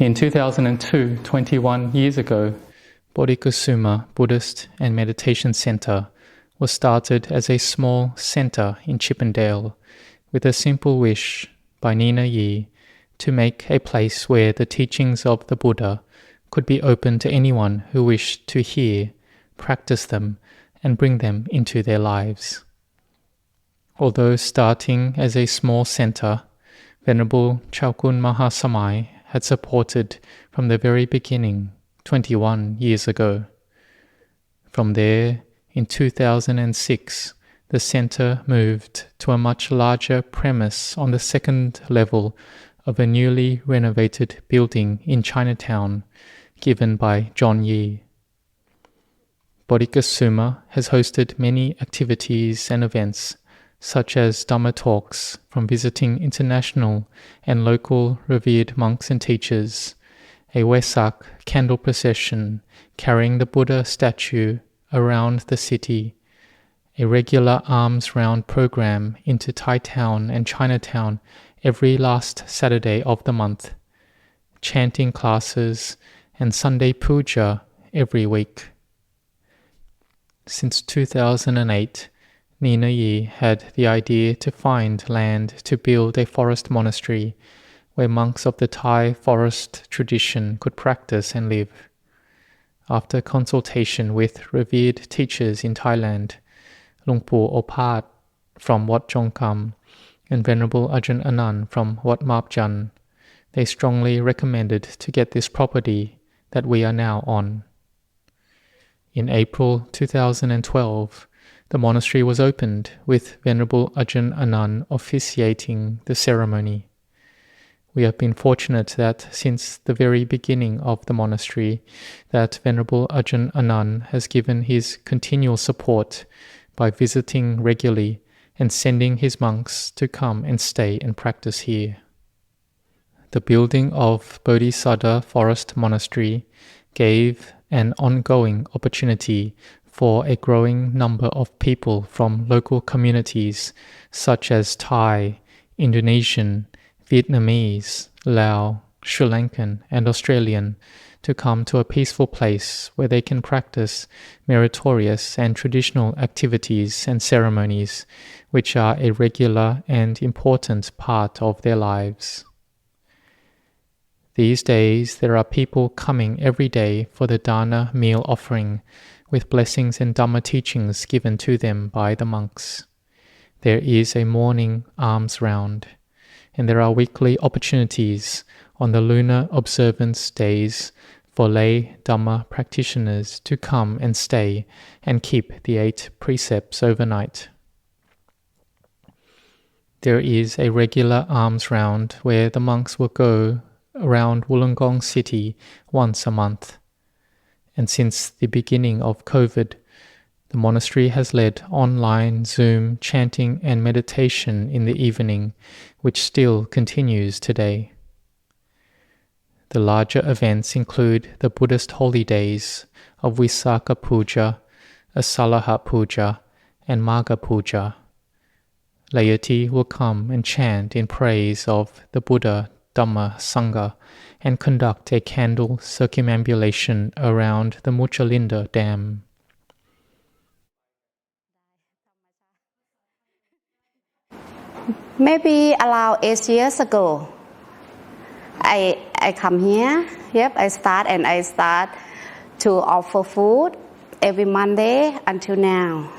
In 2002, 21 years ago, Bodhikusuma Buddhist and Meditation Center was started as a small center in Chippendale with a simple wish by Nina Yi to make a place where the teachings of the Buddha could be open to anyone who wished to hear, practice them, and bring them into their lives. Although starting as a small center, Venerable Chaukun Mahasamai had supported from the very beginning 21 years ago. From there, in 2006, the center moved to a much larger premise on the second level of a newly renovated building in Chinatown, given by John Yi. Bodhikusuma has hosted many activities and events, such as Dhamma talks from visiting international and local revered monks and teachers, a Wesak candle procession carrying the Buddha statue around the city, a regular alms round program into Thai Town and Chinatown every last Saturday of the month, chanting classes, and Sunday puja every week. Since 2008, Nina Yi had the idea to find land to build a forest monastery where monks of the Thai forest tradition could practice and live. After consultation with revered teachers in Thailand, Luang Pu Opat from Wat Jongkam and Venerable Ajahn Anan from Wat Mapjan, they strongly recommended to get this property that we are now on. In April 2012, the monastery was opened with Venerable Ajahn Anan officiating the ceremony. We have been fortunate that since the very beginning of the monastery, that Venerable Ajahn Anan has given his continual support by visiting regularly and sending his monks to come and stay and practice here. The building of Bodhisaddha Forest Monastery gave an ongoing opportunity for a growing number of people from local communities such as Thai, Indonesian, Vietnamese, Lao, Sri Lankan, and Australian to come to a peaceful place where they can practice meritorious and traditional activities and ceremonies which are a regular and important part of their lives. These days, there are people coming every day for the Dana meal offering, with blessings and Dhamma teachings given to them by the monks. There is a morning alms round, and there are weekly opportunities on the lunar observance days for lay Dhamma practitioners to come and stay and keep the 8 precepts overnight. There is a regular alms round where the monks will go around Wollongong City once a month. And since the beginning of COVID, the monastery has led online Zoom chanting and meditation in the evening, which still continues today. The larger events include the Buddhist holy days of Visakha Puja, Asalaha Puja, and Magha Puja. Laity will come and chant in praise of the Buddha, Dhamma, Sangha, and conduct a candle circumambulation around the Muchalinda Dam. Maybe around 8 years ago, I come here. I start to offer food every Monday until now.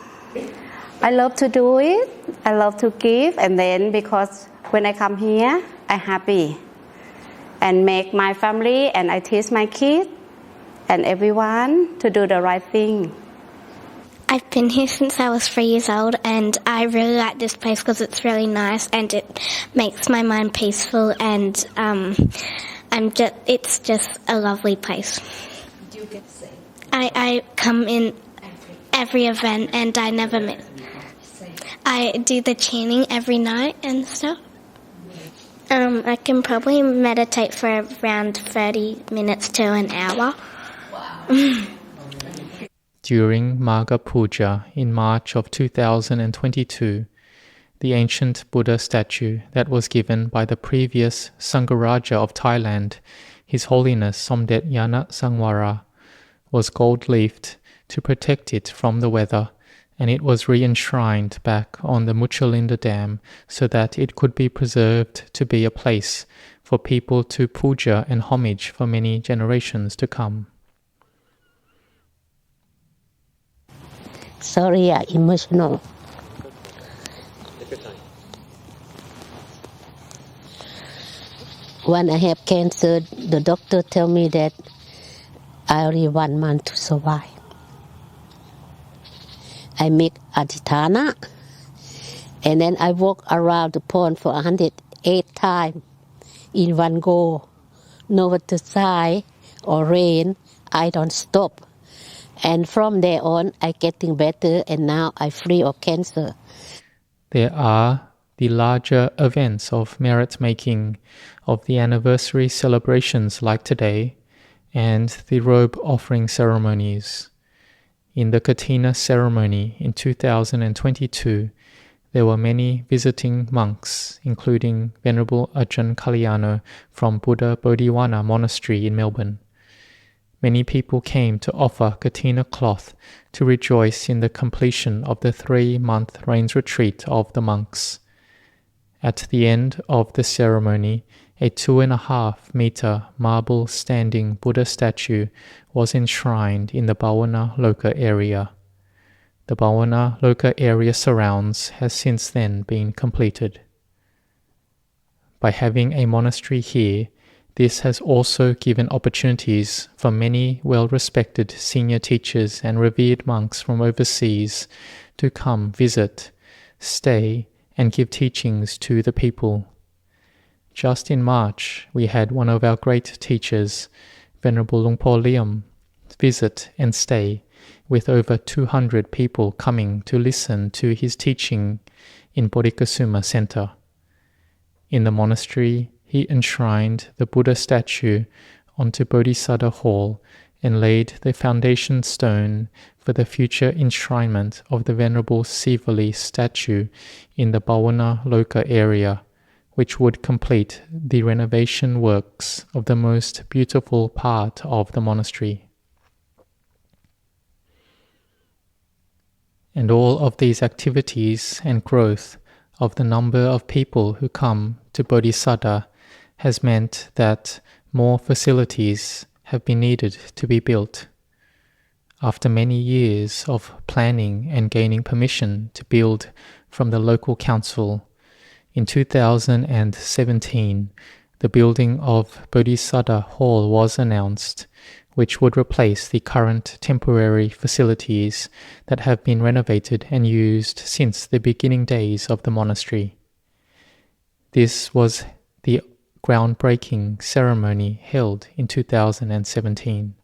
I love to do it. I love to give, and then because when I come here, I'm happy and make my family and I teach my kids and everyone to do the right thing. I've been here since I was 3 years old, and I really like this place because it's really nice and it makes my mind peaceful, and it's just a lovely place. Do you get sick? I come in every event and I never miss. I do the chanting every night and stuff. I can probably meditate for around 30 minutes to an hour. Wow. During Magha Puja in March of 2022, the ancient Buddha statue that was given by the previous Sangharaja of Thailand, His Holiness Somdet Yana Sangwara, was gold-leafed to protect it from the weather, and it was re-enshrined back on the Muchalinda Dam so that it could be preserved to be a place for people to puja and homage for many generations to come. Sorry, emotional. When I have cancer, the doctor tell me that I only 1 month to survive. I make adhitthana, and then I walk around the pond for 108 times in one go. No matter side or rain, I don't stop. And from there on, I getting better, and now I free of cancer. There are the larger events of merit-making, of the anniversary celebrations like today, and the robe offering ceremonies. In the Katina ceremony in 2022, there were many visiting monks, including Venerable Ajahn Kalyano from Buddha Bodhiwana Monastery in Melbourne. Many people came to offer Katina cloth to rejoice in the completion of the 3-month rains retreat of the monks. At the end of the ceremony, a 2.5-meter marble standing Buddha statue was enshrined in the Bhawana Loka area. The Bhawana Loka area surrounds has since then been completed. By having a monastery here, this has also given opportunities for many well-respected senior teachers and revered monks from overseas to come visit, stay, and give teachings to the people. Just in March, we had one of our great teachers, Venerable Luang Por Liam, visit and stay, with over 200 people coming to listen to his teaching in Bodhikusuma Center. In the monastery, he enshrined the Buddha statue onto Bodhisaddha Hall and laid the foundation stone for the future enshrinement of the Venerable Sivali statue in the Bhawana Loka area, which would complete the renovation works of the most beautiful part of the monastery. And all of these activities and growth of the number of people who come to Bodhisaddha has meant that more facilities have been needed to be built. After many years of planning and gaining permission to build from the local council, in 2017, the building of Bodhisaddha Hall was announced, which would replace the current temporary facilities that have been renovated and used since the beginning days of the monastery. This was the groundbreaking ceremony held in 2017.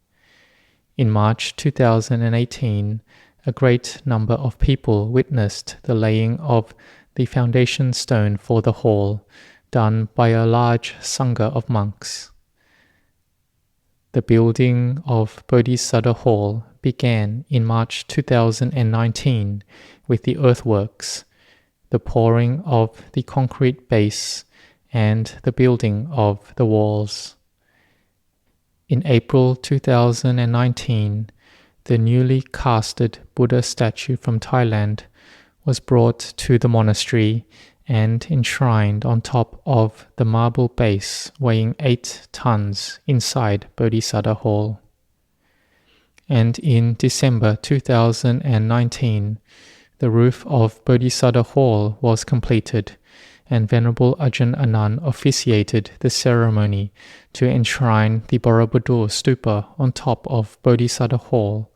In March 2018, a great number of people witnessed the laying of the foundation stone for the hall, done by a large sangha of monks. The building of Bodhisattva Hall began in March 2019 with the earthworks, the pouring of the concrete base, and the building of the walls. In April 2019, the newly casted Buddha statue from Thailand was brought to the monastery and enshrined on top of the marble base weighing 8 tons inside Bodhisattva Hall. And in December 2019, the roof of Bodhisattva Hall was completed, and Venerable Ajahn Anan officiated the ceremony to enshrine the Borobudur stupa on top of Bodhisattva Hall,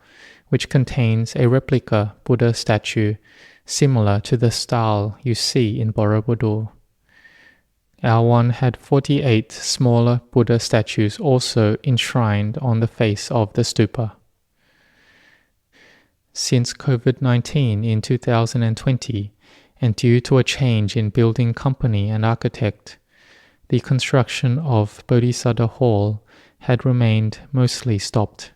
which contains a replica Buddha statue similar to the style you see in Borobudur. Our one had 48 smaller Buddha statues also enshrined on the face of the stupa. Since COVID-19 in 2020, and due to a change in building company and architect, the construction of Bodhisattva Hall had remained mostly stopped.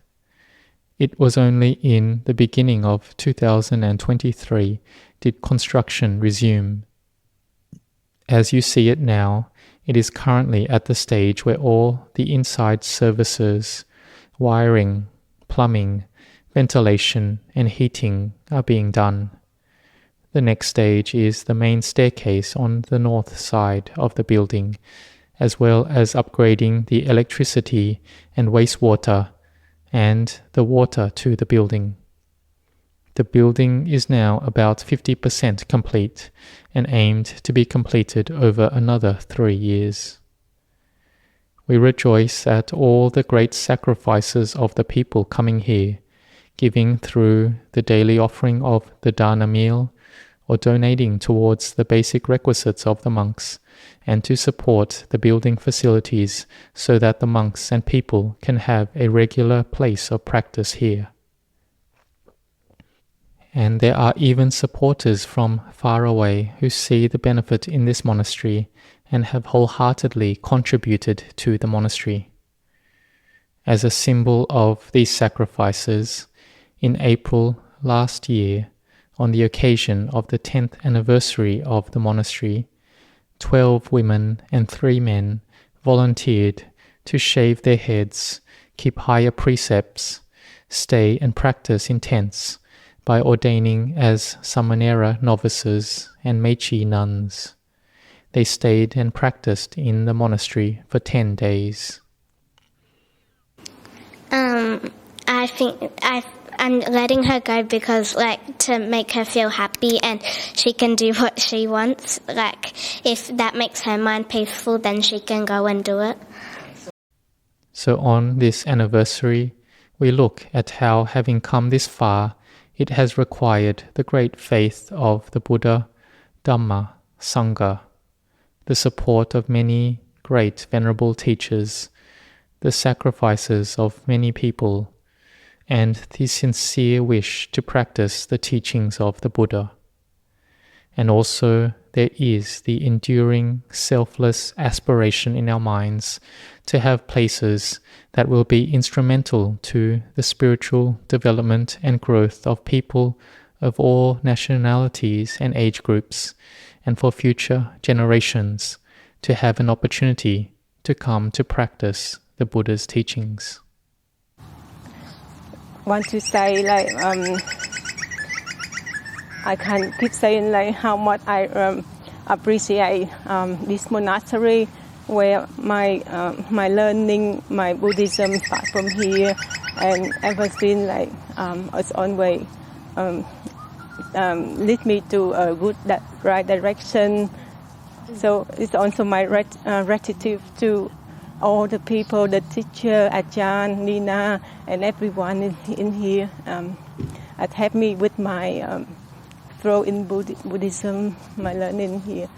It was only in the beginning of 2023 did construction resume. As you see it now, It is currently at the stage where all the inside services, wiring, plumbing, ventilation, and heating are being done. The next stage is the main staircase on the north side of the building, as well as upgrading the electricity and wastewater and the water to the building. The building is now about 50% complete and aimed to be completed over another 3 years. We rejoice at all the great sacrifices of the people coming here, giving through the daily offering of the dana meal, or donating towards the basic requisites of the monks, and to support the building facilities so that the monks and people can have a regular place of practice here. And there are even supporters from far away who see the benefit in this monastery and have wholeheartedly contributed to the monastery. As a symbol of these sacrifices, in April last year, on the occasion of the 10th anniversary of the monastery, 12 women and 3 men volunteered to shave their heads, keep higher precepts, stay and practice in tents by ordaining as Samanera novices and Mechi nuns. They stayed and practiced in the monastery for 10 days. I think I'm letting her go because, to make her feel happy and she can do what she wants. If that makes her mind peaceful, then she can go and do it. So on this anniversary, we look at how, having come this far, it has required the great faith of the Buddha, Dhamma, Sangha, the support of many great venerable teachers, the sacrifices of many people, and the sincere wish to practice the teachings of the Buddha. And also there is the enduring, selfless aspiration in our minds to have places that will be instrumental to the spiritual development and growth of people of all nationalities and age groups, and for future generations to have an opportunity to come to practice the Buddha's teachings. Want to say I can keep saying how much I appreciate this monastery where my learning, my Buddhism start from here, and ever since it's always lead me to a good right direction. So it's also my gratitude to all the people, the teacher, Ajahn, Nina, and everyone in here that helped me with my flow in Buddhism, my learning here.